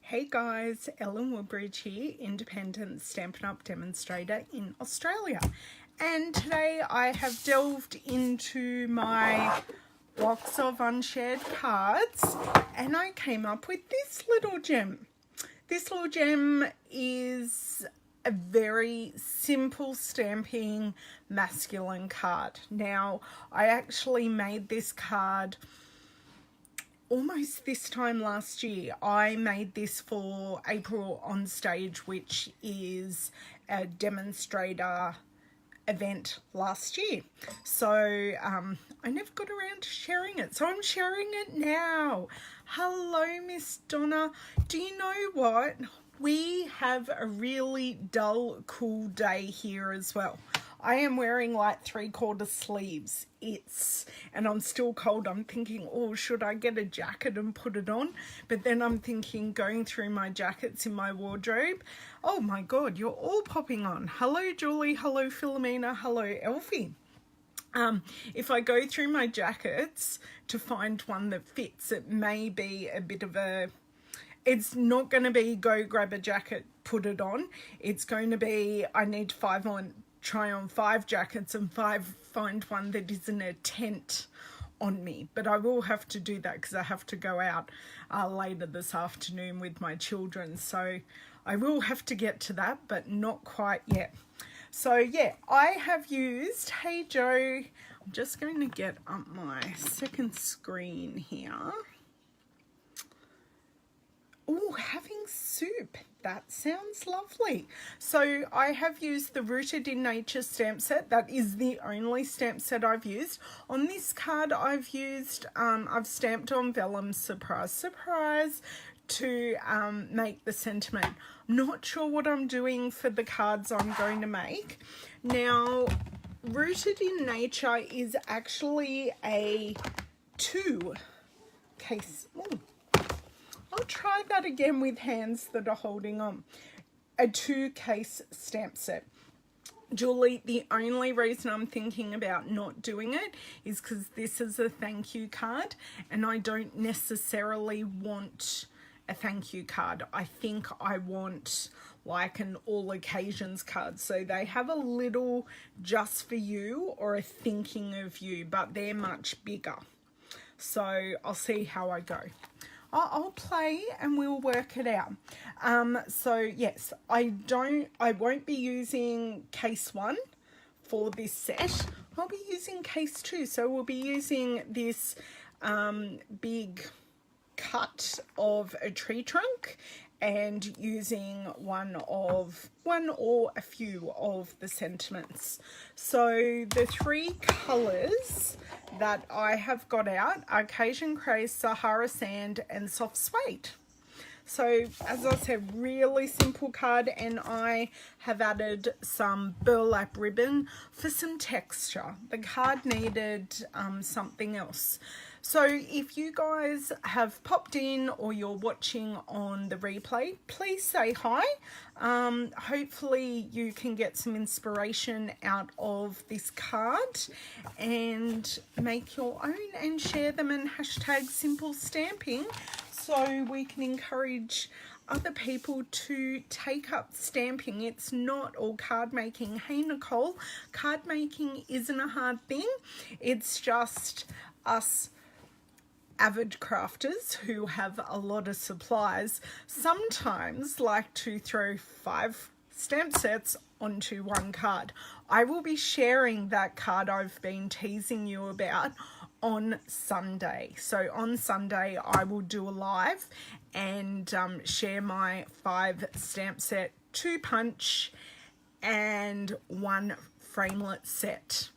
Hey guys, Ellen Woodbridge here, independent Stampin' Up! Demonstrator in Australia. And today I have delved into my box of unshared cards and I came up with this little gem. This little gem is a very simple stamping masculine card. Now, I actually made this card almost this time last year. I made this for April on Stage, which is a demonstrator event last year. So I never got around to sharing it, so I'm sharing it now. Hello, Miss Donna. Do you know what? We have a really dull, cool day here as well. I am wearing like 3/4 sleeves. And I'm still cold. I'm thinking, oh, should I get a jacket and put it on? But then I'm thinking, going through my jackets in my wardrobe, oh my God, you're all popping on. Hello, Julie. Hello, Philomena. Hello, Elfie. If I go through my jackets to find one that fits, it may be a bit of a, it's not going to be go grab a jacket, put it on. It's going to be, I need to try on 5 jackets and find one that isn't a tent on me. But I will have to do that because I have to go out later this afternoon with my children. So I will have to get to that, but not quite yet. So yeah, I have used, hey Joe, I'm just going to get up my second screen here. Oh, having soup. That sounds lovely. So I have used the Rooted in Nature stamp set. That is the only stamp set I've used. On this card I've used, I've stamped on vellum, surprise, surprise, to make the sentiment. Not sure what I'm doing for the cards I'm going to make. Now, Rooted in Nature is actually a 2 case. Ooh. I'll try that again with hands that are holding on. A 2 case stamp set. Julie, the only reason I'm thinking about not doing it is because this is a thank you card and I don't necessarily want a thank you card. I think I want like an all occasions card. So they have a little just for you or a thinking of you, but they're much bigger. So I'll see how I go. I'll play and we'll work it out. So yes, I won't be using case 1 for this set. I'll be using case 2. So we'll be using this big cut of a tree trunk and using one or a few of the sentiments. So the 3 colours that I have got out are Cajun Craze, Sahara Sand and Soft Suede. So as I said, really simple card, and I have added some burlap ribbon for some texture. The card needed something else. So if you guys have popped in or you're watching on the replay, please say hi. Hopefully you can get some inspiration out of this card and make your own and share them and hashtag simple stamping so we can encourage other people to take up stamping. It's not all card making. Hey Nicole, card making isn't a hard thing. It's just us avid crafters who have a lot of supplies sometimes like to throw 5 stamp sets onto one card. I will be sharing that card I've been teasing you about on Sunday. So on Sunday I will do a live and share my 5 stamp set, 2 punch and 1 framelit set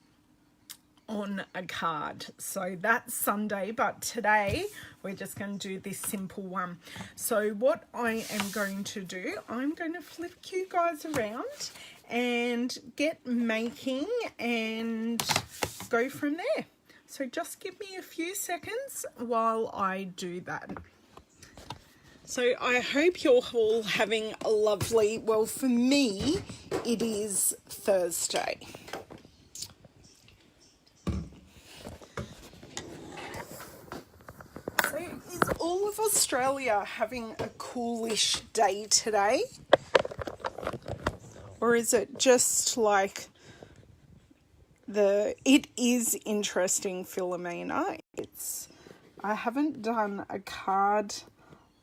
on a card. So that's Sunday, but today we're just going to do this simple one. So what I am going to do, I'm going to flip you guys around and get making and go from there. So just give me a few seconds while I do that. So I hope you're all having a lovely, well for me it is Thursday. So is all of Australia having a coolish day today? Or is it just like it is interesting, Philomena. I haven't done a card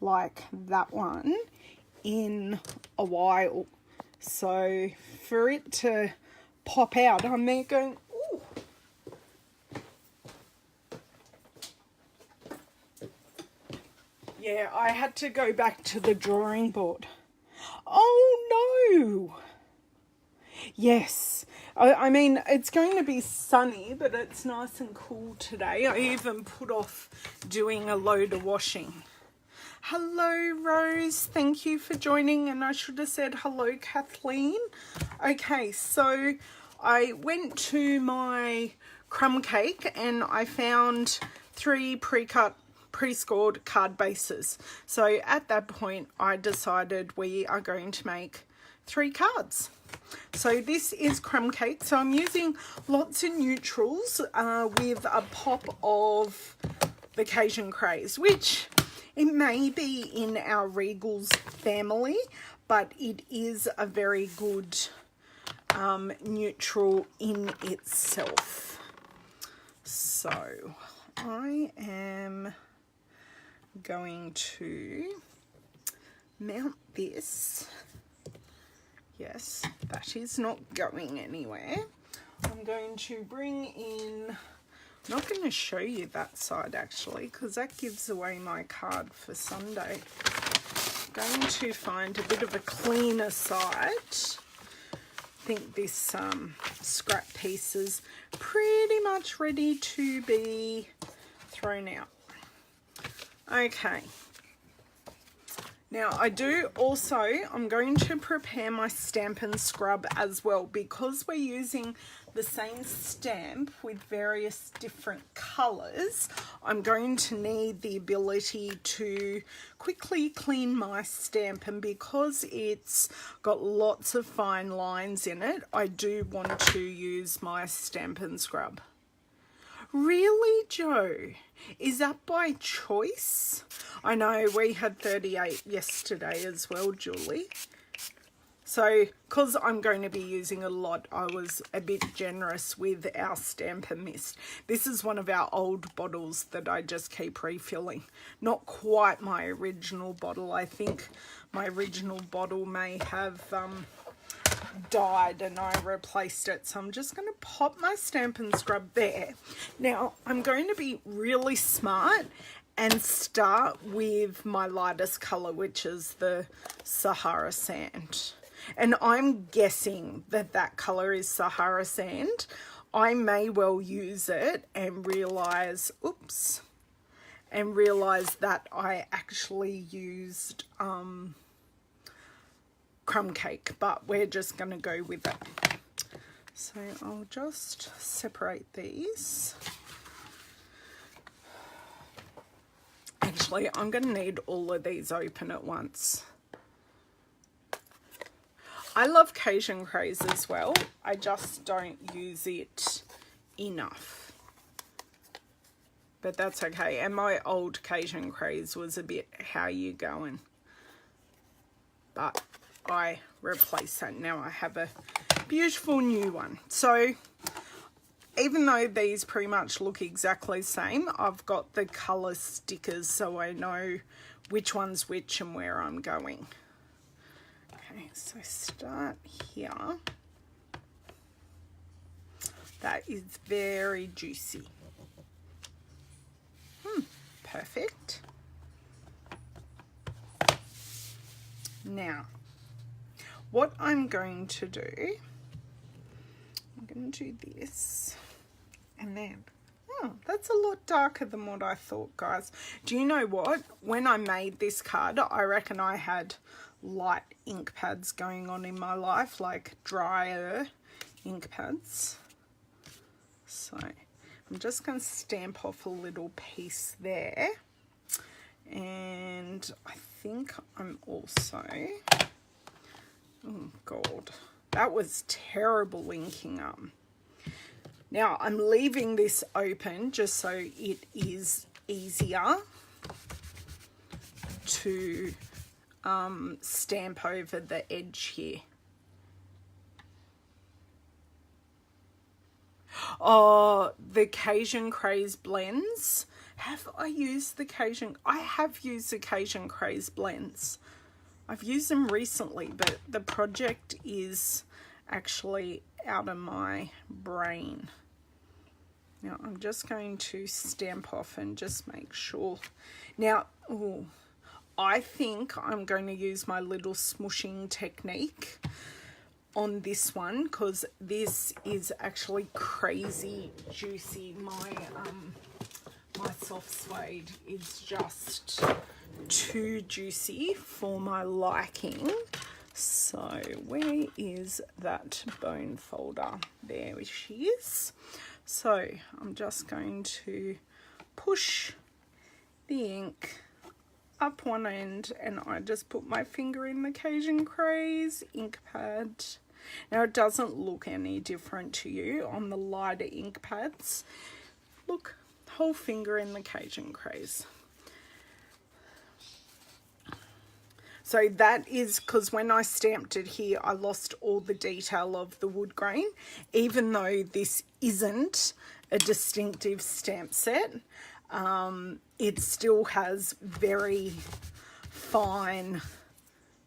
like that one in a while. So for it to pop out, I'm there going, ooh. Yeah, I had to go back to the drawing board. Oh no! Yes, I mean, it's going to be sunny, but it's nice and cool today. I even put off doing a load of washing. Hello, Rose. Thank you for joining. And I should have said hello, Kathleen. Okay, so I went to my crumb cake and I found 3 pre-cut, pre-scored card bases. So at that point, I decided we are going to make 3 cards. So this is crumb cake. So I'm using lots of neutrals with a pop of the Cajun Craze, which it may be in our Regals family, but it is a very good neutral in itself. So I am going to mount this. Yes, that is not going anywhere. I'm going to bring in, I'm not going to show you that side actually, because that gives away my card for Sunday. I'm going to find a bit of a cleaner side. I think this scrap piece is pretty much ready to be thrown out. Okay. Now I do also, I'm going to prepare my Stampin' scrub as well, because we're using the same stamp with various different colours. I'm going to need the ability to quickly clean my stamp, and because it's got lots of fine lines in it, I do want to use my Stampin' scrub. Really, Joe? Is that by choice? I know we had 38 yesterday as well, Julie. So, because I'm going to be using a lot, I was a bit generous with our Stampin' Mist. This is one of our old bottles that I just keep refilling. Not quite my original bottle. I think my original bottle may have died and I replaced it. So I'm just going to pop my Stampin' scrub there. Now, I'm going to be really smart and start with my lightest colour, which is the Sahara Sand. And I'm guessing that that colour is Sahara Sand. I may well use it and realise, oops, and realise that I actually used crumb cake, but we're just going to go with it. So I'll just separate these. Actually, I'm going to need all of these open at once. I love Cajun Craze as well. I just don't use it enough. But that's okay. And my old Cajun Craze was a bit, how you going? But I replaced that. Now I have a beautiful new one. So even though these pretty much look exactly the same, I've got the colour stickers so I know which one's which and where I'm going. Okay, so start here. That is very juicy. Perfect. Now, what I'm going to do, I'm going to do this, and then, oh, that's a lot darker than what I thought, guys. Do you know what? When I made this card, I reckon I had light ink pads going on in my life, like drier ink pads. So I'm just going to stamp off a little piece there. And I think I'm also, oh God, that was terrible inking up. Now I'm leaving this open just so it is easier to stamp over the edge here. Oh, the Cajun Craze blends. Have I used the Cajun? I have used the Cajun Craze blends. I've used them recently, but the project is actually out of my brain. Now I'm just going to stamp off and just make sure. Now, ooh, I think I'm going to use my little smooshing technique on this one, because this is actually crazy juicy. My soft suede is just too juicy for my liking. So where is that bone folder? There she is. So I'm just going to push the ink up one end, and I just put my finger in the Cajun Craze ink pad. Now it doesn't look any different to you on the lighter ink pads. Look, whole finger in the Cajun Craze. So that is because when I stamped it here, I lost all the detail of the wood grain. Even though this isn't a distinctive stamp set, it still has very fine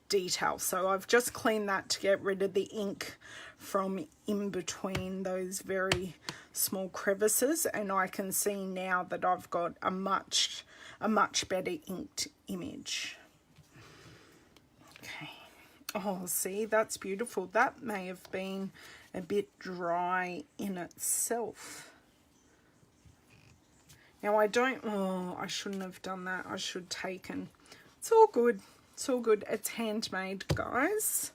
detail. So I've just cleaned that to get rid of the ink from in between those very small crevices, and I can see now that I've got a much better inked image. Okay. Oh, see, that's beautiful. That may have been a bit dry in itself. Now I shouldn't have done that. I should have taken. It's all good. It's all good. It's handmade, guys.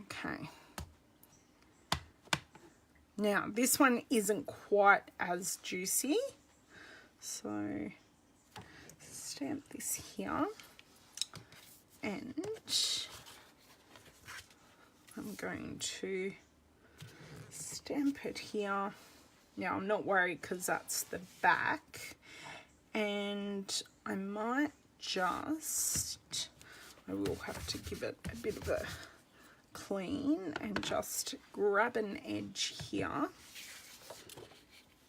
Okay. Now, this one isn't quite as juicy. So, stamp this here. And I'm going to stamp it here. Now, I'm not worried because that's the back. And I might just, I will have to give it a bit of a clean and just grab an edge here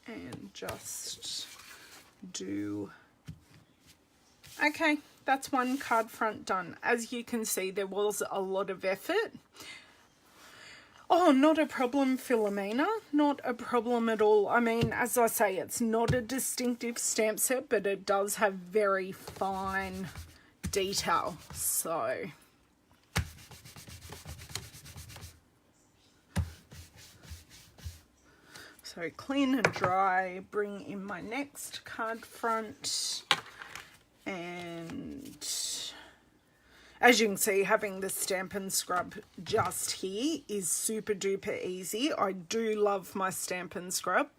and just do, okay, that's one card front done. As you can see, there was a lot of effort. Oh, not a problem, Philomena. Not a problem at all. I mean, as I say, it's not a distinctive stamp set, but it does have very fine detail. So clean and dry, bring in my next card front, and as you can see, having the Stampin' Scrub just here is super duper easy. I do love my Stampin' Scrub.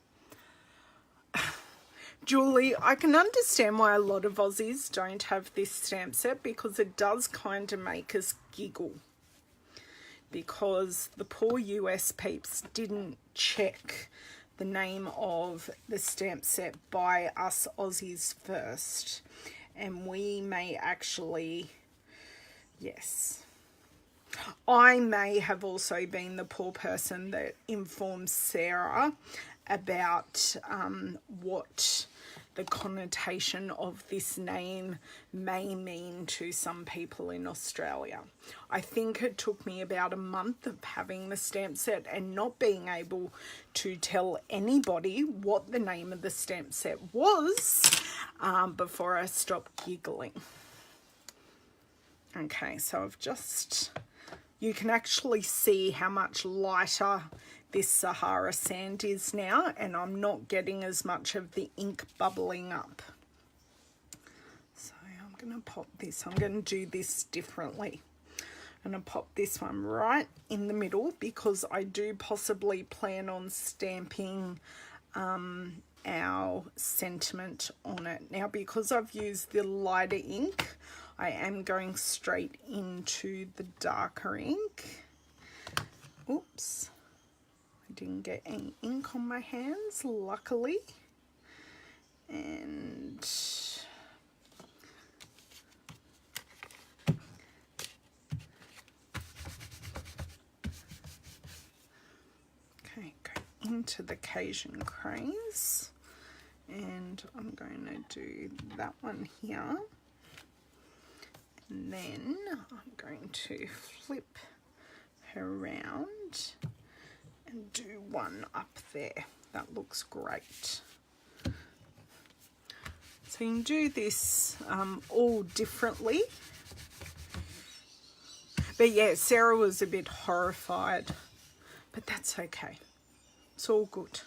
Julie, I can understand why a lot of Aussies don't have this stamp set, because it does kind of make us giggle. Because the poor US peeps didn't check the name of the stamp set by us Aussies first. And we may actually, yes, I may have also been the poor person that informed Sarah about what the connotation of this name may mean to some people in Australia. I think it took me about a month of having the stamp set and not being able to tell anybody what the name of the stamp set was before I stopped giggling. Okay, so I've just, you can actually see how much lighter this Sahara sand is now, and I'm not getting as much of the ink bubbling up. So I'm going to pop this, I'm going to do this differently. I'm going to pop this one right in the middle, because I do possibly plan on stamping our sentiment on it. Now, because I've used the lighter ink, I am going straight into the darker ink. Oops. I didn't get any ink on my hands, luckily. And into the Cajun Craze, and I'm going to do that one here, and then I'm going to flip her around and do one up there. That looks great. So you can do this all differently. But yeah, Sarah was a bit horrified, but that's okay. It's all good.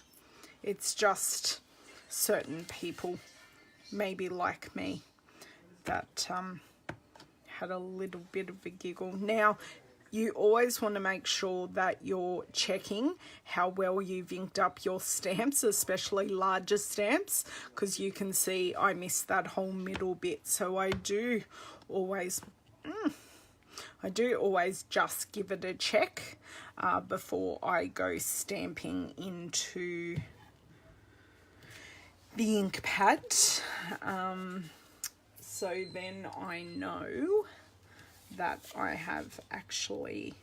It's just certain people, maybe like me, that had a little bit of a giggle. Now, you always want to make sure that you're checking how well you've inked up your stamps, especially larger stamps, because you can see I missed that whole middle bit. So I do always just give it a check before I go stamping into the ink pad. So then I know that I have actually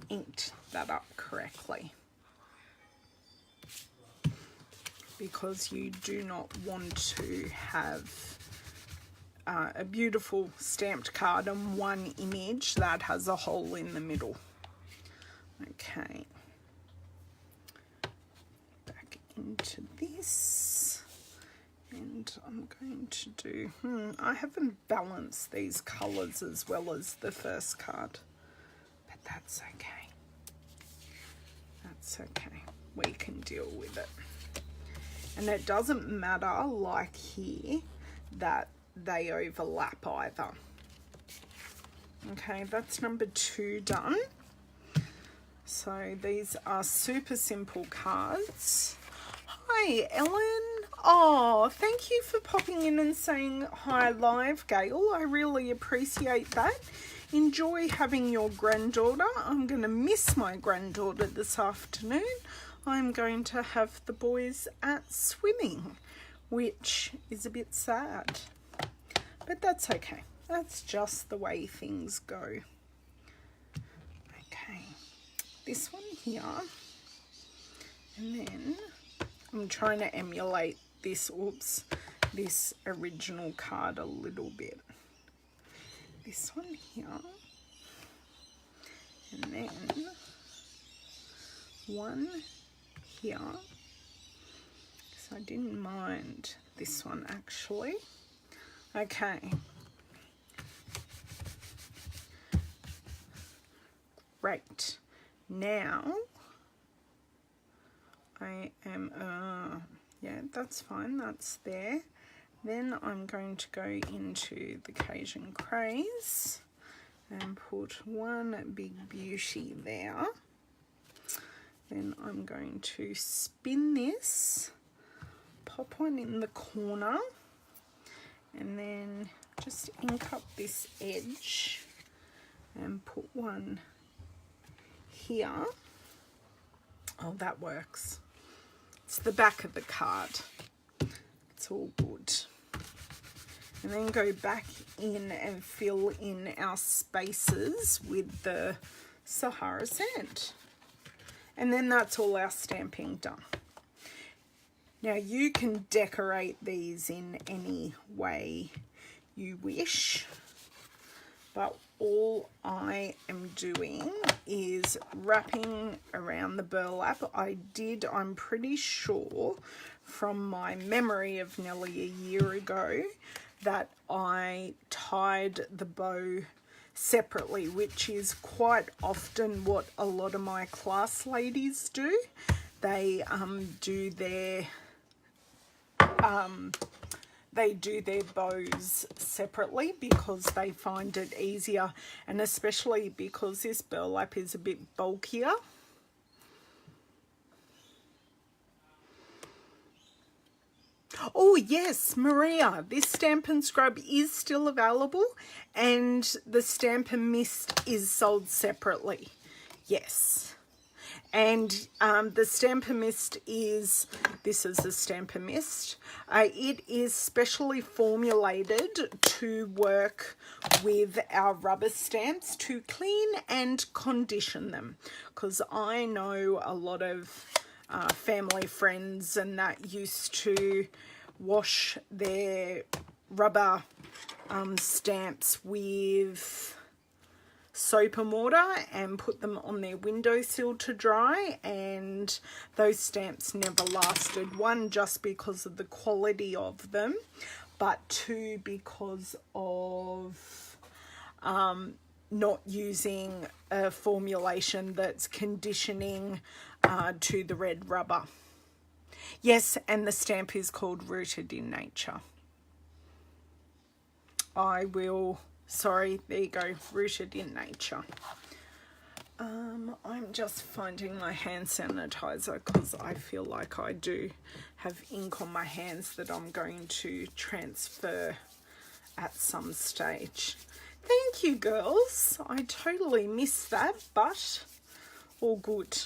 inked that up correctly, because you do not want to have a beautiful stamped card and one image that has a hole in the middle. Okay, back into this, and I'm going to do, I haven't balanced these colours as well as the first card, but that's okay. That's okay. We can deal with it. And it doesn't matter, like here, that they overlap either. Okay, that's number 2 done. So these are super simple cards. Hi, Ellen. Oh, thank you for popping in and saying hi live, Gail. I really appreciate that. Enjoy having your granddaughter. I'm going to miss my granddaughter this afternoon. I'm going to have the boys at swimming, which is a bit sad. But that's okay. That's just the way things go. Okay, this one here. And then I'm trying to emulate this, this original card a little bit. This one here. And then one here. So I didn't mind this one actually. Okay. Great. Now I am, yeah, that's fine, that's there. Then I'm going to go into the Cajun Craze and put one big beauty there. Then I'm going to spin this, pop one in the corner, and then just ink up this edge and put one here. Oh, that works. It's the back of the card. It's all good. And then go back in and fill in our spaces with the Sahara sand. And then that's all our stamping done. Now you can decorate these in any way you wish, but all I am doing is wrapping around the burlap. I'm pretty sure from my memory of nearly a year ago that I tied the bow separately, which is quite often what a lot of my class ladies do. They do their bows separately because they find it easier, and especially because this burlap is a bit bulkier. Oh yes, Maria, this Stampin' Scrub is still available, and the Stampin' Mist is sold separately. Yes. And the Stampin' Mist is, this is the Stampin' Mist. It is specially formulated to work with our rubber stamps to clean and condition them, because I know a lot of family friends and that used to wash their rubber stamps with soap and water and put them on their windowsill to dry, and those stamps never lasted. One, just because of the quality of them, but two, because of not using a formulation that's conditioning to the red rubber. Yes, and the stamp is called Rooted in Nature. Sorry, there you go, Rooted in Nature. I'm just finding my hand sanitizer because I feel like I do have ink on my hands that I'm going to transfer at some stage. Thank you, girls. I totally missed that, but all good.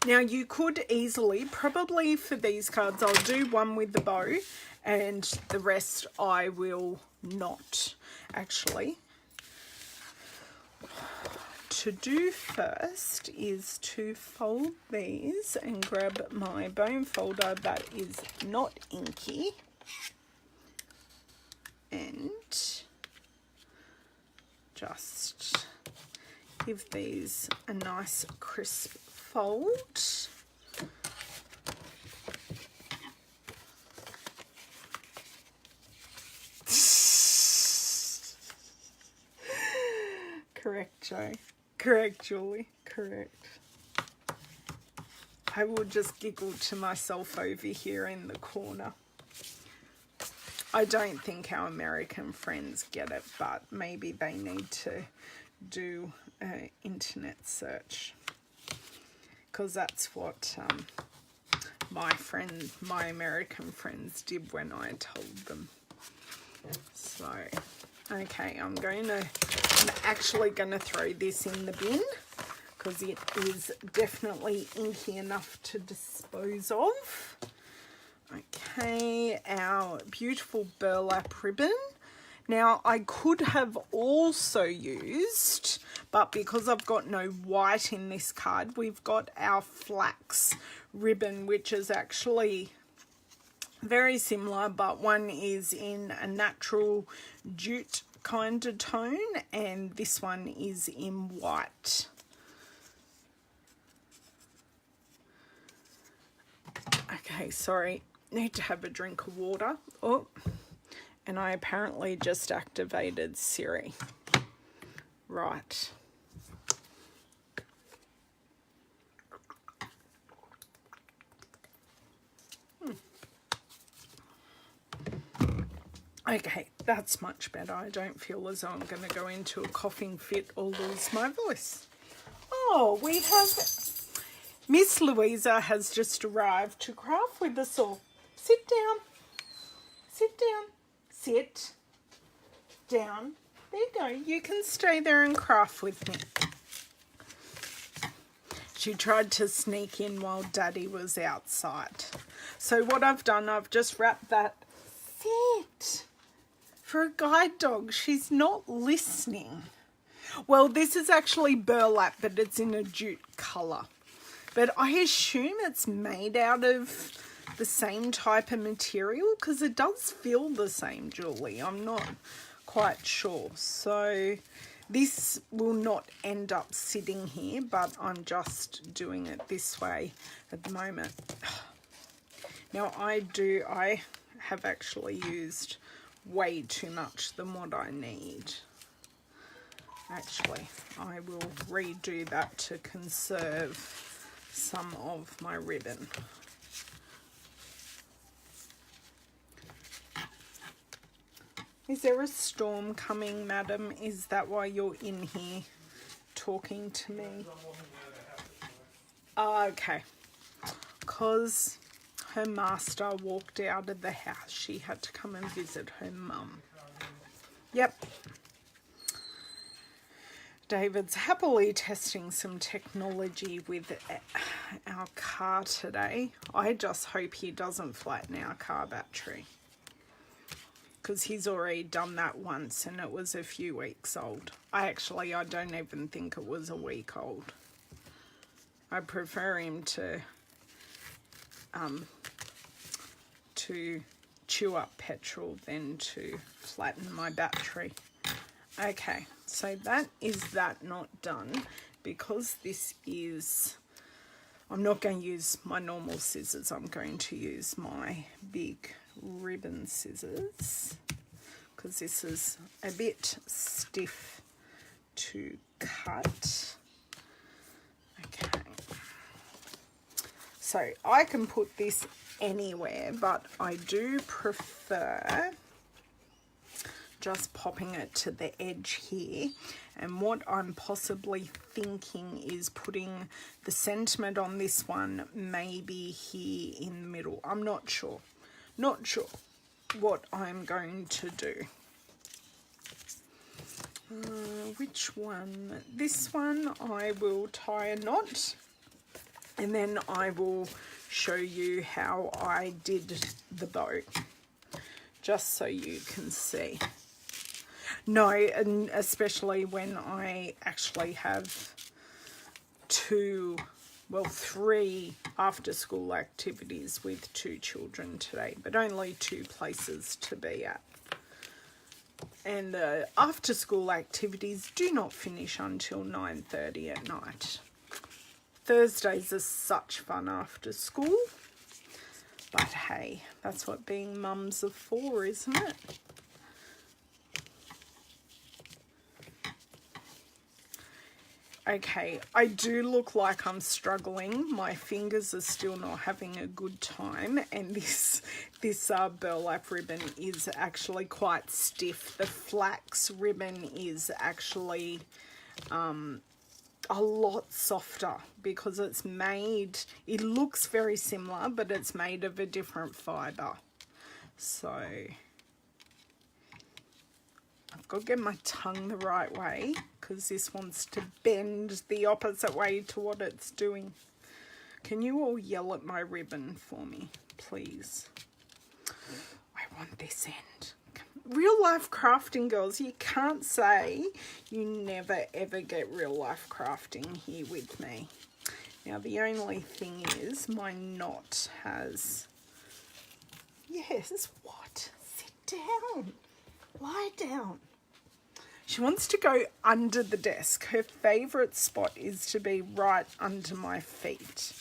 Now you could easily, probably for these cards, I'll do one with the bow and the rest I will not. Actually, to do first is to fold these and grab my bone folder that is not inky and just give these a nice crisp fold. Correct, Joe. Correct, Julie. Correct. I will just giggle to myself over here in the corner. I don't think our American friends get it, but maybe they need to do an internet search, because that's what my American friends did when I told them. So, okay, I'm actually going to throw this in the bin because it is definitely inky enough to dispose of. Okay, our beautiful burlap ribbon. Now, I could have also used, but because I've got no white in this card, we've got our flax ribbon, which is actually very similar, but one is in a natural jute kind of tone, and this one is in white. Okay, sorry, need to have a drink of water. Oh, and I apparently just activated Siri. Right. Okay, that's much better. I don't feel as though I'm going to go into a coughing fit or lose my voice. Oh, we have... Miss Louisa has just arrived to craft with us all. Sit down. Sit down. Sit down. There you go. You can stay there and craft with me. She tried to sneak in while Daddy was outside. So what I've done, I've just wrapped that. Sit. For a guide dog, she's not listening. Well, this is actually burlap, but it's in a jute colour. But I assume it's made out of the same type of material because it does feel the same, Julie. I'm not quite sure. So this will not end up sitting here, but I'm just doing it this way at the moment. Now I have actually used way too much than what I need. Actually, I will redo that to conserve some of my ribbon. Is there a storm coming, madam? Is that why you're in here talking to me? Okay. Because her master walked out of the house. She had to come and visit her mum. Yep. David's happily testing some technology with our car today. I just hope he doesn't flatten our car battery, because he's already done that once and it was a few weeks old. I don't even think it was a week old. I prefer him to chew up petrol than to flatten my battery. Okay, so that is that not done, because this is, I'm not going to use my normal scissors, I'm going to use my big ribbon scissors, because this is a bit stiff to cut. Okay, so I can put this anywhere, but I do prefer just popping it to the edge here. And what I'm possibly thinking is putting the sentiment on this one maybe here in the middle. I'm not sure what I'm going to do. Which one? This one I will tie a knot, and then I will show you how I did the bow, just so you can see. No, and especially when I actually have three after-school activities with 2 children today, but only 2 places to be at. And the after-school activities do not finish until 9:30 at night. Thursdays are such fun after school, but hey, that's what being mums are for, isn't it? Okay, I do look like I'm struggling. My fingers are still not having a good time, and this burlap ribbon is actually quite stiff. The flax ribbon is actually a lot softer because it's made, it looks very similar, but it's made of a different fibre. So I've got to get my tongue the right way, because this wants to bend the opposite way to what it's doing. Can you all yell at my ribbon for me, please? I want this end. Real life crafting, girls, you can't say you never ever get real life crafting here with me. Now the only thing is my knot has, yes, what? Sit down, lie down. She wants to go under the desk. Her favourite spot is to be right under my feet.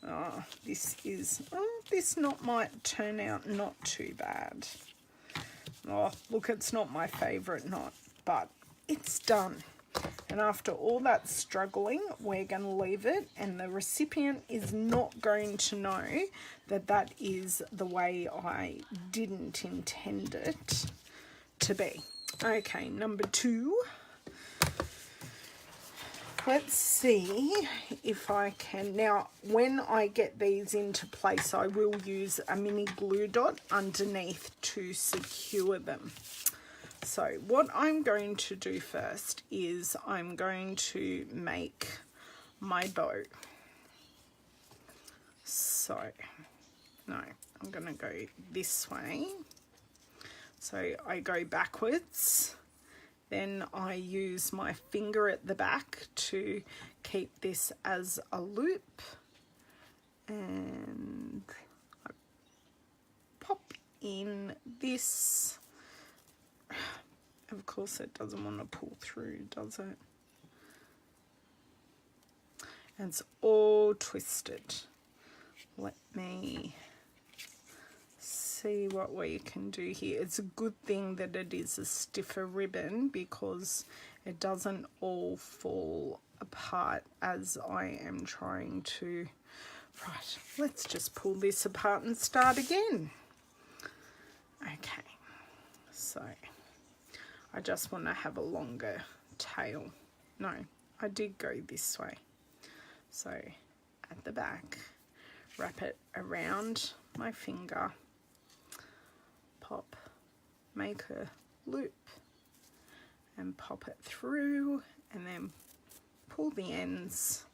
Oh, this knot might turn out not too bad. Oh, look, it's not my favourite knot, but it's done. And after all that struggling, we're going to leave it, and the recipient is not going to know that that is the way I didn't intend it to be. Okay, number 2. Let's see if I can. Now, when I get these into place, I will use a mini glue dot underneath to secure them. So what I'm going to do first is I'm going to make my bow. So, no, I'm going to go this way. So I go backwards. Then I use my finger at the back to keep this as a loop, and I pop in this. Of course it doesn't want to pull through, does it? And it's all twisted. Let me see what we can do here. It's a good thing that it is a stiffer ribbon, because it doesn't all fall apart as I am trying to. Right, let's just pull this apart and start again. Okay, so I just want to have a longer tail. No, I did go this way. So at the back, wrap it around my finger, pop, make a loop, and pop it through, and then pull the ends,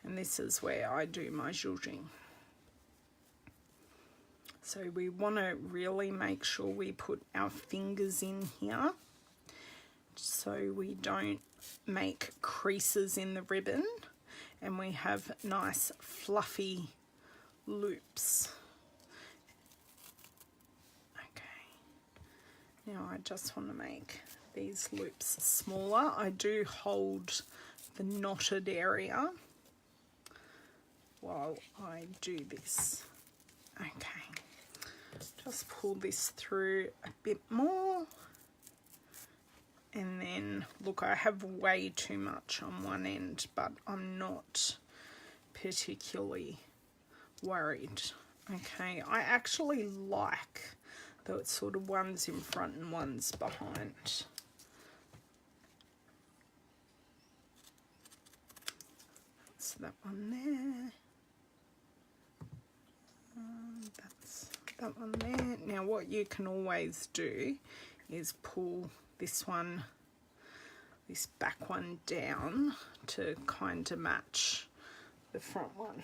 and this is where I do my zhuzhing. So we want to really make sure we put our fingers in here so we don't make creases in the ribbon, and we have nice fluffy loops. Okay, now I just want to make these loops smaller. I do hold the knotted area while I do this. Okay, just pull this through a bit more, and then look, I have way too much on one end, but I'm not particularly worried. Okay, I actually like though it's sort of one's in front and one's behind. That's that one there. That's that one there. Now what you can always do is pull this one, this back one down to kind of match the front one.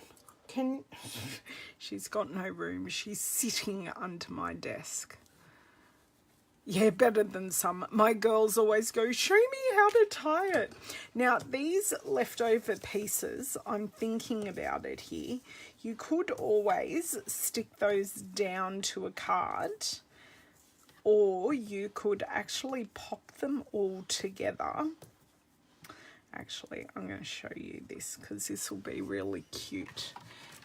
She's got no room. She's sitting under my desk. Yeah, better than some. My girls always go, show me how to tie it. Now, these leftover pieces, I'm thinking about it here. You could always stick those down to a card, or you could actually pop them all together. Actually, I'm going to show you this because this will be really cute.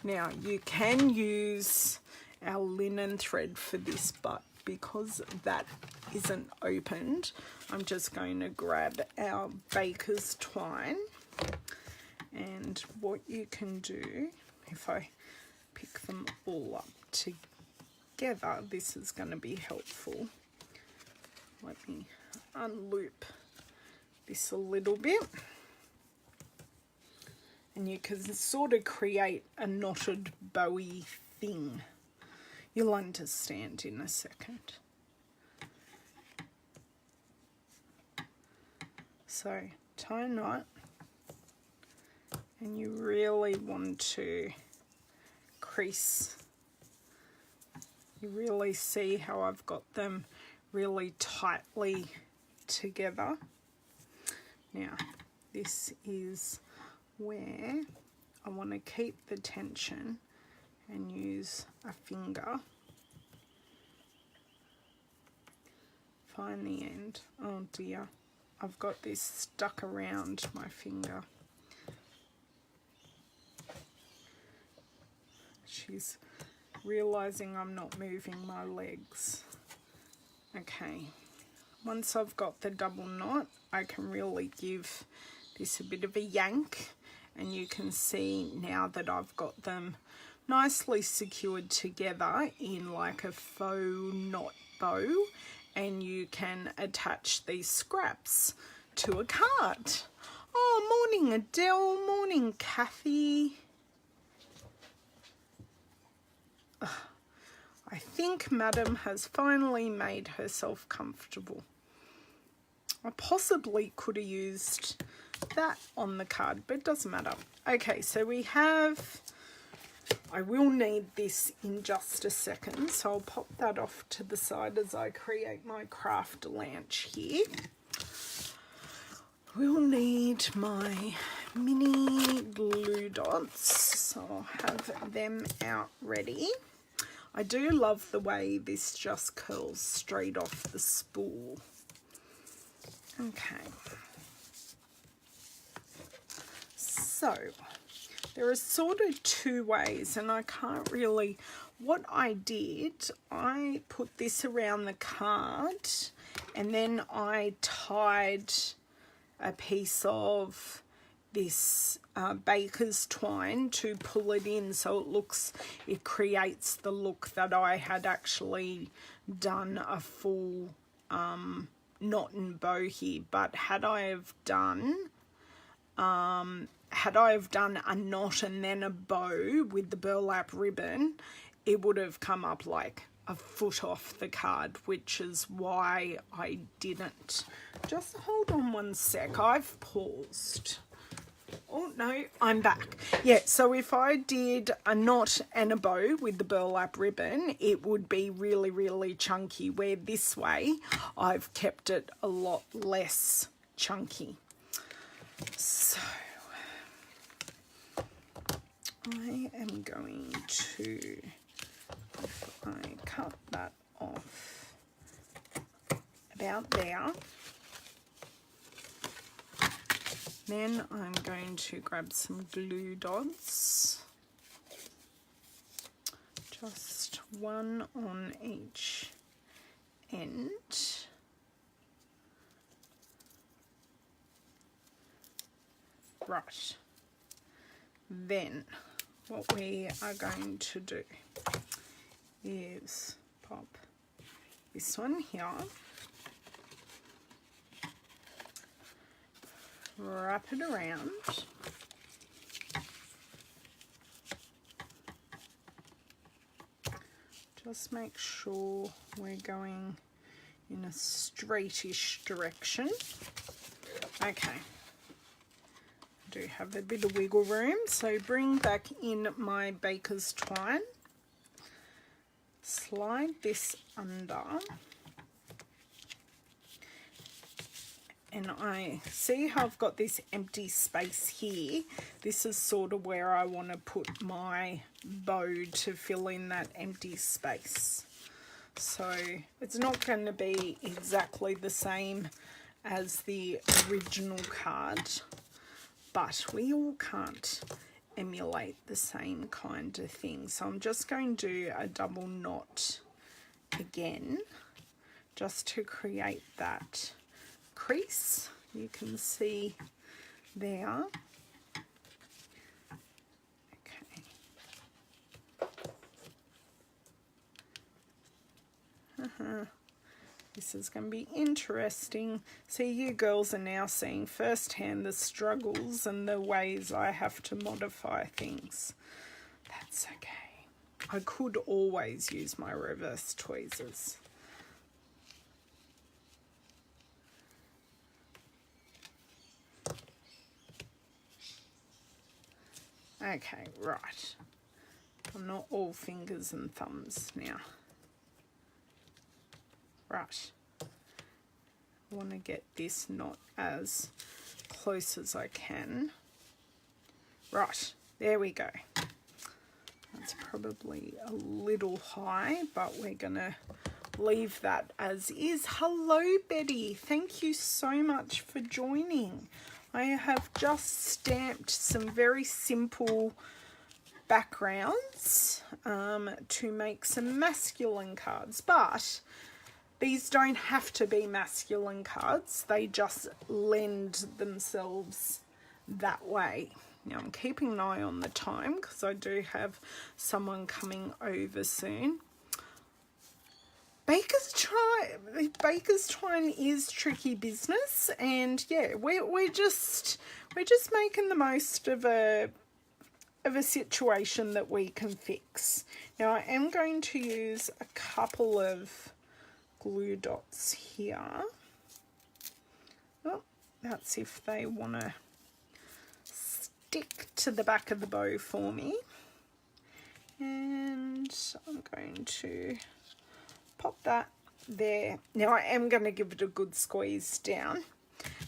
Now, you can use our linen thread for this, but because that isn't opened, I'm just going to grab our baker's twine. And what you can do, if I pick them all up together, this is going to be helpful. Let me unloop this a little bit. And you can sort of create a knotted bowy thing. You'll understand in a second. So tie a knot, and you really want to crease. You really see how I've got them really tightly together. Now this is where I want to keep the tension and use a finger. Find the end. Oh dear, I've got this stuck around my finger. She's realizing I'm not moving my legs. Okay, once I've got the double knot, I can really give this a bit of a yank, and you can see now that I've got them nicely secured together in like a faux knot bow, and you can attach these scraps to a card. Oh, morning Adele, morning Kathy. I think Madam has finally made herself comfortable. I possibly could have used that on the card, but it doesn't matter. Okay, so we have, I will need this in just a second, so I'll pop that off to the side as I create my craft lanch here. We'll need my mini glue dots, so I'll have them out ready. I do love the way this just curls straight off the spool. Okay. So there are sort of two ways, and I can't really, what I did, I put this around the card, and then I tied a piece of this baker's twine to pull it in, so it creates the look that I had actually done a full knot and bow here. But had I have done a knot and then a bow with the burlap ribbon, it would have come up like a foot off the card, which is why I didn't. Just hold on one sec, I've paused. Oh no, I'm back. Yeah, so if I did a knot and a bow with the burlap ribbon, it would be really, really chunky, where this way I've kept it a lot less chunky. So I am going to, if I cut that off about there, then I'm going to grab some glue dots, just one on each end. Right, then what we are going to do is pop this one here, wrap it around, just make sure we're going in a straightish direction. Okay, do have a bit of wiggle room, so bring back in my baker's twine, slide this under, and I see how I've got this empty space here. This is sort of where I want to put my bow to fill in that empty space. So it's not going to be exactly the same as the original card, but we all can't emulate the same kind of thing. So I'm just going to do a double knot again, just to create that crease. You can see there. Okay. This is going to be interesting. So you girls are now seeing firsthand the struggles and the ways I have to modify things. That's okay. I could always use my reverse tweezers. Okay, right. I'm not all fingers and thumbs now. Right. I want to get this knot as close as I can. Right, there we go. That's probably a little high, but we're going to leave that as is. Hello, Betty. Thank you so much for joining. I have just stamped some very simple backgrounds to make some masculine cards, but these don't have to be masculine cards. They just lend themselves that way. Now I'm keeping an eye on the time because I do have someone coming over soon. Baker's twine is tricky business, and yeah, we're just making the most of a situation that we can fix. Now I am going to use a couple of glue dots here. Oh, that's if they want to stick to the back of the bow for me. And I'm going to pop that there. Now I am going to give it a good squeeze down.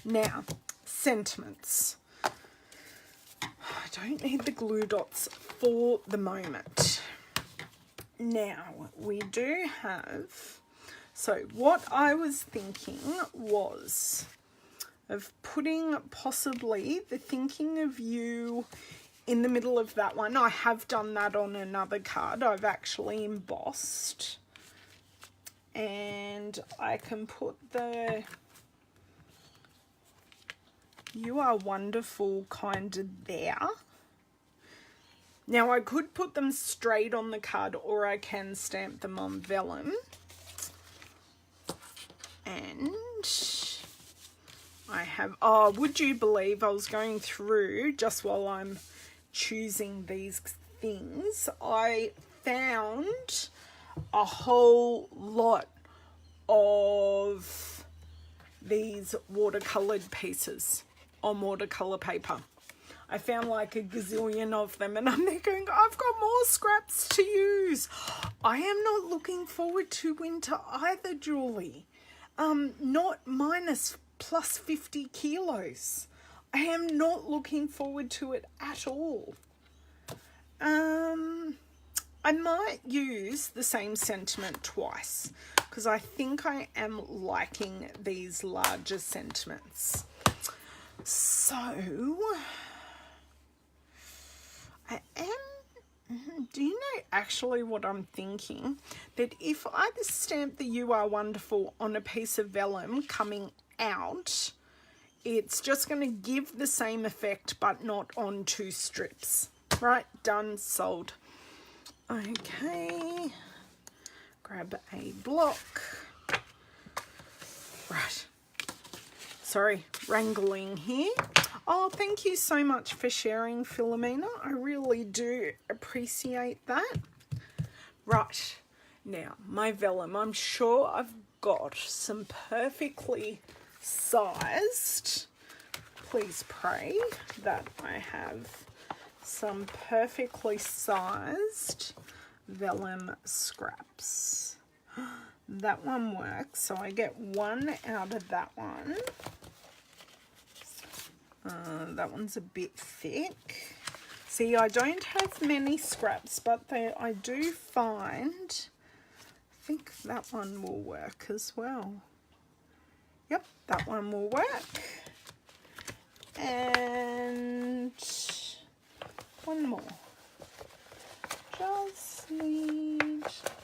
Now, sentiments. I don't need the glue dots for the moment. Now, we do have, so what I was thinking was of putting possibly the Thinking of You in the middle of that one. I have done that on another card. I've actually embossed. And I can put the You Are Wonderful kind of there. Now I could put them straight on the card, or I can stamp them on vellum. And I have, oh, would you believe I was going through just while I'm choosing these things, I found a whole lot of these watercolored pieces on watercolor paper. I found like a gazillion of them, and I'm there going, I've got more scraps to use. I am not looking forward to winter either, Julie. Not minus plus 50 kilos. I am not looking forward to it at all. I might use the same sentiment twice because I think I am liking these larger sentiments. So I am, do you know actually what I'm thinking? That if I stamp the You Are Wonderful on a piece of vellum coming out, it's just going to give the same effect but not on 2 strips. Right, done, sold. Okay, grab a block. Right, sorry, wrangling here. Oh, thank you so much for sharing, Philomena. I really do appreciate that. Right, now my vellum, I'm sure I've got some perfectly sized, please pray that I have some perfectly sized vellum scraps. That one works, so I get 1 out of that one. That one's a bit thick. See, I don't have many scraps, but I do find, I think that one will work as well. Yep, that one will work. And one more. Just need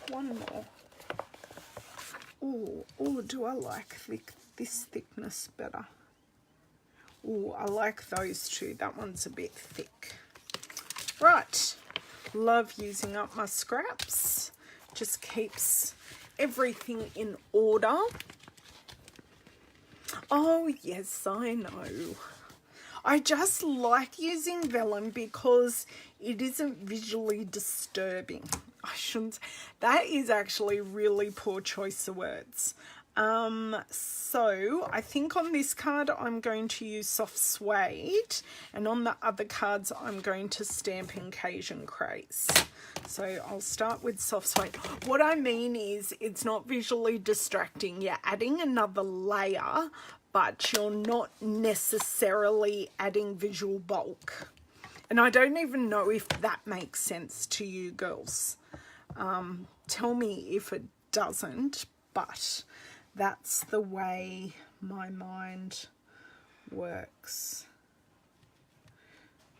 one more. Oh, do I like this thickness better? Oh, I like those two. That one's a bit thick. Right. Love using up my scraps. Just keeps everything in order. Oh, yes, I know. I just like using vellum because it isn't visually disturbing. I shouldn't. That is actually really poor choice of words. So I think on this card I'm going to use soft suede, and on the other cards I'm going to Stampin' Cajun Craze. So I'll start with soft suede. What I mean is it's not visually distracting. You're adding another layer, but you're not necessarily adding visual bulk. And I don't even know if that makes sense to you girls. Tell me if it doesn't, but that's the way my mind works.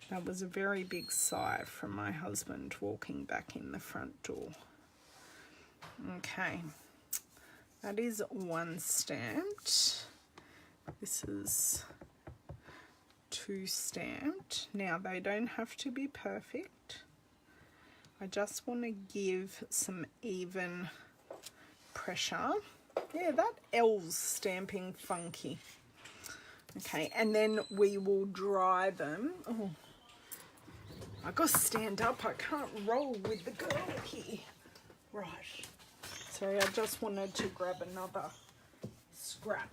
That was a very big sigh from my husband walking back in the front door. Okay, that is one stamped. This is 2 stamped. Now they don't have to be perfect. I just want to give some even pressure. Yeah, that L's stamping funky. Okay, and then we will dry them. Oh, I got to stand up. I can't roll with the girl here. Right. Sorry, I just wanted to grab another scrap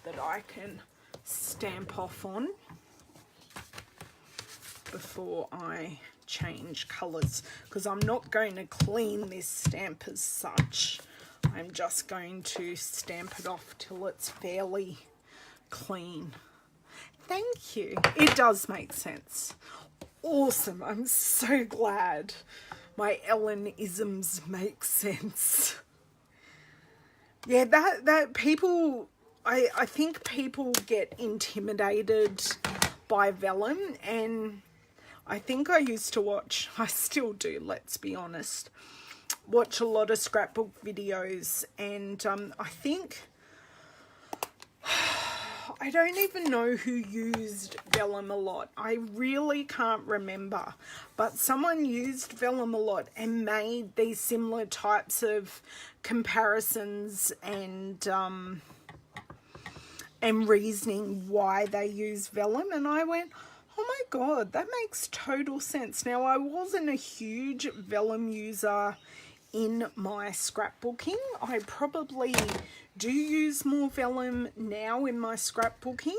that I can stamp off on before I change colours, because I'm not going to clean this stamp as such. I'm just going to stamp it off till it's fairly clean. Thank you. It does make sense. Awesome. I'm so glad my Ellen-isms make sense. Yeah, that people, I think people get intimidated by vellum, and I think I used to watch, I still do, let's be honest, watch a lot of scrapbook videos, and I think, I don't even know who used vellum a lot. I really can't remember, but someone used vellum a lot and made these similar types of comparisons and reasoning why they use vellum, and I went, oh my god, that makes total sense. Now, I wasn't a huge vellum user in my scrapbooking. I probably do use more vellum now in my scrapbooking,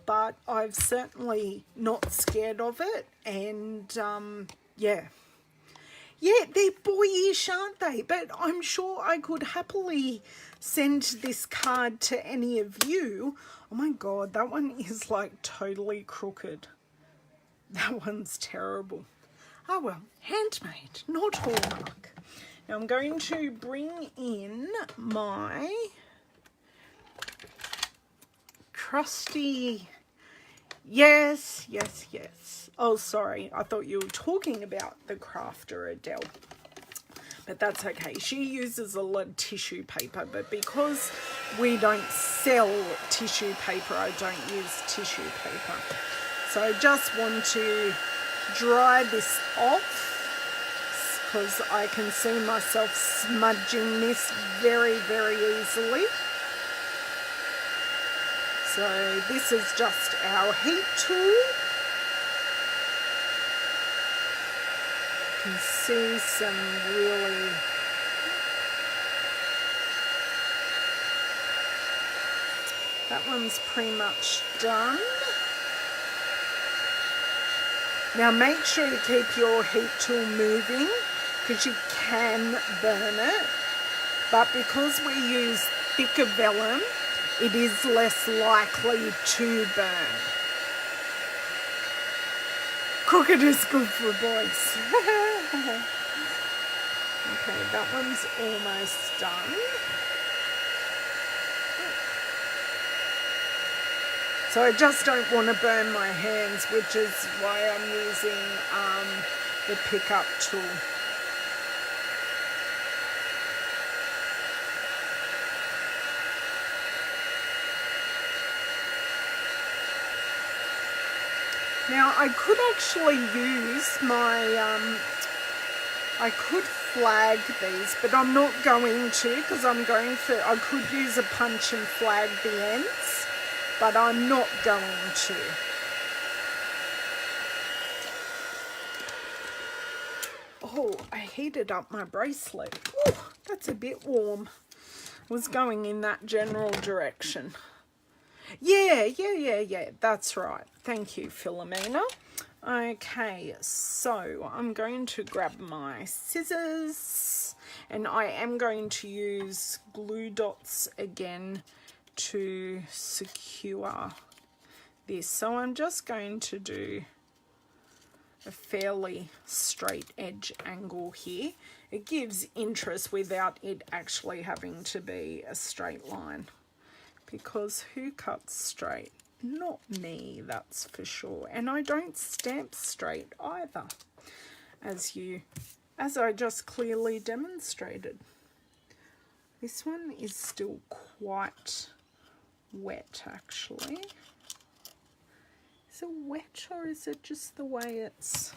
but I've certainly not scared of it, and yeah, they're boyish, aren't they? But I'm sure I could happily send this card to any of you. Oh my god, that one is like totally crooked. That one's terrible. Oh well, handmade, not Hallmark. Now I'm going to bring in my crusty, yes. Oh, sorry, I thought you were talking about the crafter Adele. But that's okay. She uses a lot of tissue paper, but because we don't sell tissue paper, I don't use tissue paper. So I just want to dry this off because I can see myself smudging this very, very easily. So this is just our heat tool. You can see some really that one's pretty much done. Now make sure you keep your heat tool moving because you can burn it, but because we use thicker vellum, it is less likely to burn. Crooked is good for boys. Okay, that one's almost done. So I just don't want to burn my hands, which is why I'm using the pickup tool. Now I could actually use my, I could flag these, but I'm not going to because I'm going for, I could use a punch and flag the ends, but I'm not going to. Oh, I heated up my bracelet. Ooh, that's a bit warm. I was going in that general direction. Yeah, that's right. Thank you, Philomena. Okay, so I'm going to grab my scissors and I am going to use glue dots again to secure this. So I'm just going to do a fairly straight edge angle here. It gives interest without it actually having to be a straight line. Because who cuts straight? Not me, that's for sure. And I don't stamp straight either, as I just clearly demonstrated. This one is still quite wet, actually. Is it wet or is it just the way it's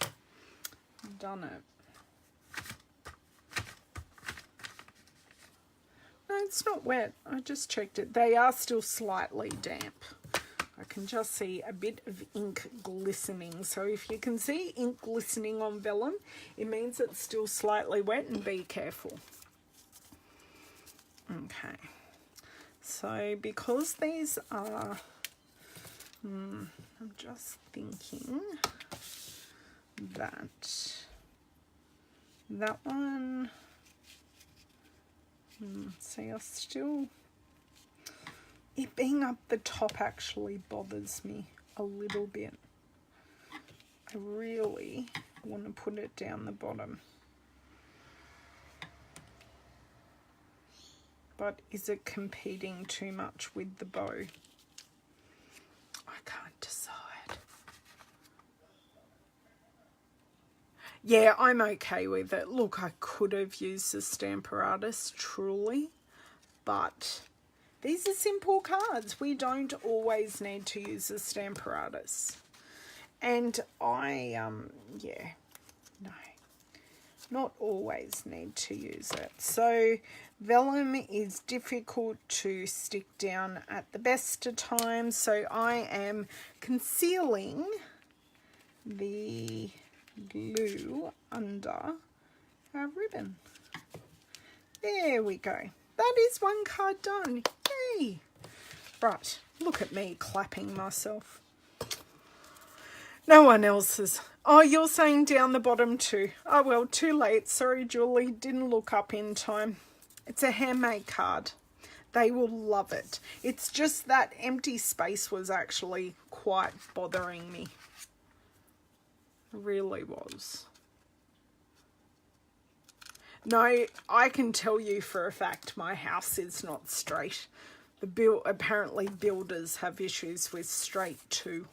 done it? No, it's not wet. I just checked it. They are still slightly damp. I can just see a bit of ink glistening. So if you can see ink glistening on vellum, it means it's still slightly wet, and be careful. Okay. So because these are, I'm just thinking that one, see, I still, it being up the top actually bothers me a little bit. I really want to put it down the bottom. But is it competing too much with the bow? I can't decide. Yeah, I'm okay with it. Look, I could have used the Stamparatus, truly, but these are simple cards. We don't always need to use the Stamparatus. And yeah, no, not always need to use it. So vellum is difficult to stick down at the best of times, so I am concealing the glue under our ribbon. There we go. That is one card done. Yay! Right, look at me clapping myself. No one else is. Oh, you're saying down the bottom too. Oh, well, too late. Sorry, Julie. Didn't look up in time. It's a handmade card. They will love it. It's just that empty space was actually quite bothering me. It really was. No, I can tell you for a fact my house is not straight. Apparently builders have issues with straight too.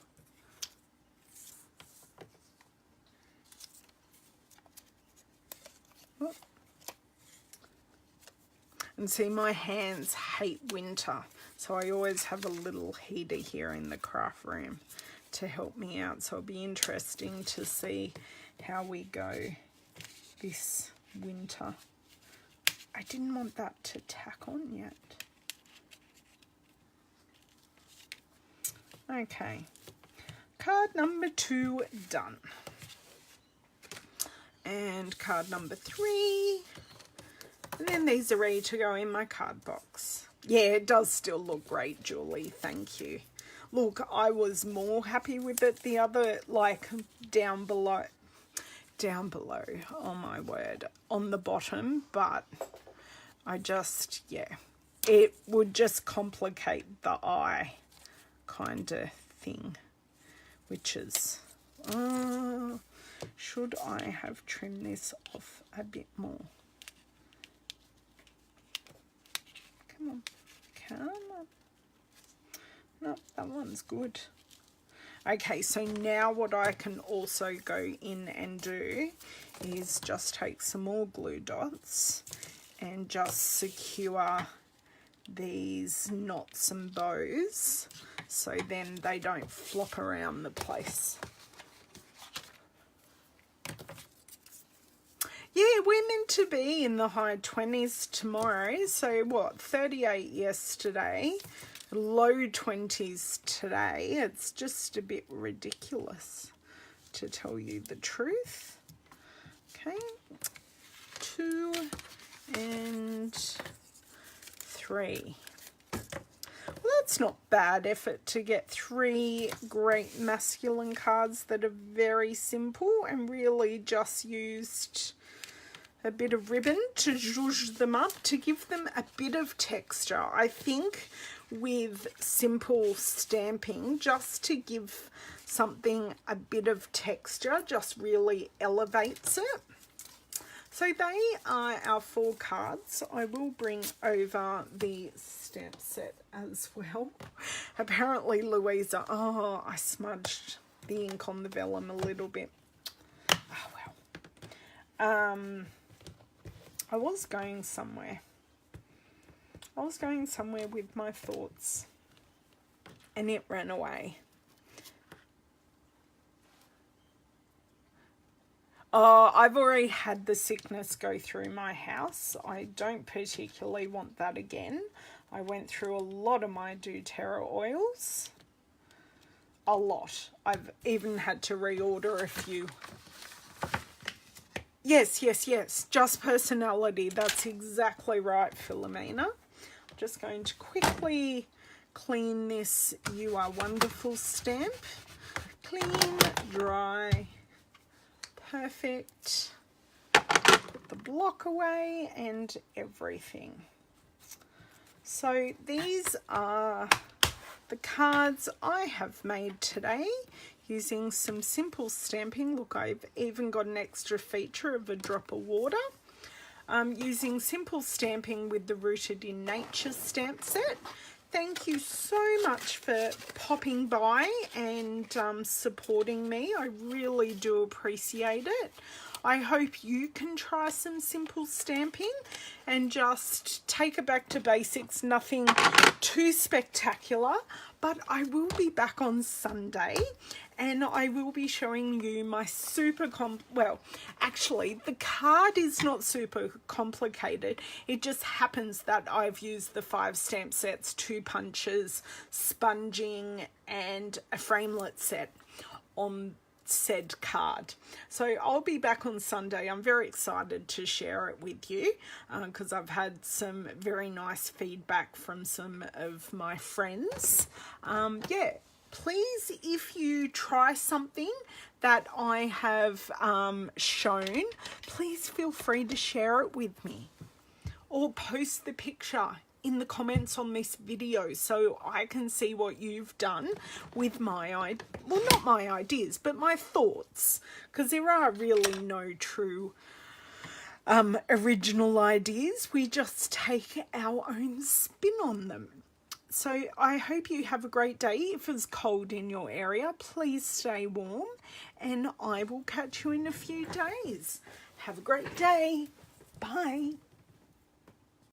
And see, my hands hate winter, so I always have a little heater here in the craft room to help me out. So it'll be interesting to see how we go this winter. I didn't want that to tack on yet. Okay, card number 2 done. And card number 3. And then these are ready to go in my card box. Yeah, it does still look great, Julie. Thank you. Look, I was more happy with it the other, like down below, oh my word, on the bottom, but I just, yeah, it would just complicate the eye kind of thing, which is, should I have trimmed this off a bit more? Come on, come on. No, that one's good. Okay, so now what I can also go in and do is just take some more glue dots and just secure these knots and bows so then they don't flop around the place. Yeah, we're meant to be in the high 20s tomorrow. So what, 38 yesterday, low 20s today. It's just a bit ridiculous, to tell you the truth. Okay, 2 and 3. Well, that's not bad effort to get 3 great masculine cards that are very simple and really just used a bit of ribbon to zhuzh them up to give them a bit of texture. I think with simple stamping, just to give something a bit of texture just really elevates it. So they are our 4 cards. I will bring over the stamp set as well. Apparently Louisa, oh, I smudged the ink on the vellum a little bit. Oh well. I was going somewhere. I was going somewhere with my thoughts and it ran away. Oh, I've already had the sickness go through my house. I don't particularly want that again. I went through a lot of my doTERRA oils. A lot. I've even had to reorder a few. Yes, yes, yes. Just personality. That's exactly right, Philomena. I'm just going to quickly clean this You Are Wonderful stamp. Clean, dry, perfect. Put the block away and everything. So these are the cards I have made today using some simple stamping. Look, I've even got an extra feature of a drop of water. Using simple stamping with the Rooted in Nature stamp set. Thank you so much for popping by and supporting me. I really do appreciate it. I hope you can try some simple stamping and just take it back to basics. Nothing too spectacular, but I will be back on Sunday and I will be showing you my well, actually the card is not super complicated. It just happens that I've used the 5 stamp sets, 2 punches, sponging and a framelit set on said card. So I'll be back on Sunday. I'm very excited to share it with you because I've had some very nice feedback from some of my friends. Yeah, please, if you try something that I have shown, please feel free to share it with me or post the picture in the comments on this video so I can see what you've done with my, well, not my ideas, but my thoughts, because there are really no true original ideas. We just take our own spin on them. So I hope you have a great day. If it's cold in your area, please stay warm, and I will catch you in a few days. Have a great day. Bye.